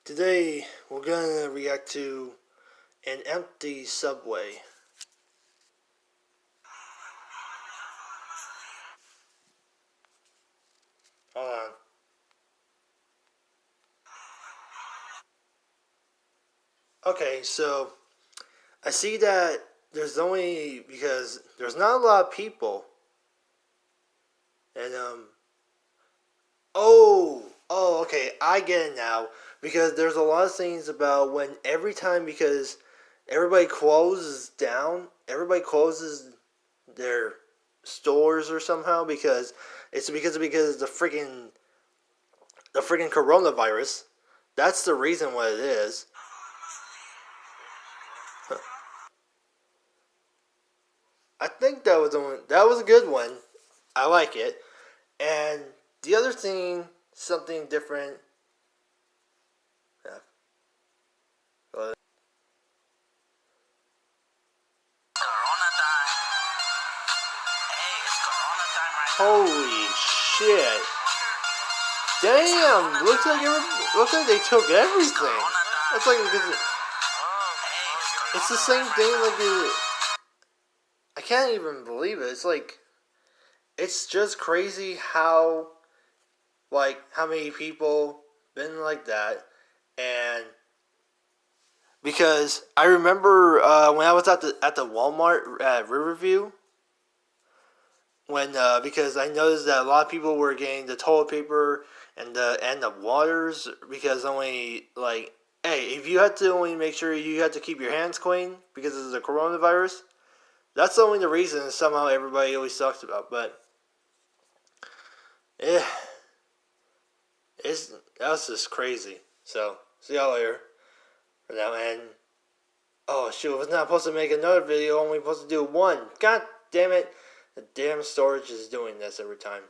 Today we're gonna react to an empty subway. Hold on. Okay, so I see that there's only because there's not a lot of people, and okay, I get it now because there's a lot of things about when every time because everybody closes their stores or somehow because it's because of the freaking coronavirus. That's the reason what it is. I think that was the one. That was a good one. I like it. And the other thing, something different. Yeah. Corona time. Hey, it's Corona time right now. Holy shit! Damn! Looks like they took everything. It's like it's the same thing. I can't even believe it. It's like it's just crazy how many people been like that, and because I remember when I was at the Walmart at Riverview, when because I noticed that a lot of people were getting the toilet paper and the waters because only like hey, if you had to only make sure you had to keep your hands clean because of the coronavirus, that's only the reason somehow everybody always talks about. But eh, that was just crazy. So see y'all later for now. And oh shoot, I was not supposed to make another video. Only supposed to do one. God damn it! The damn storage is doing this every time.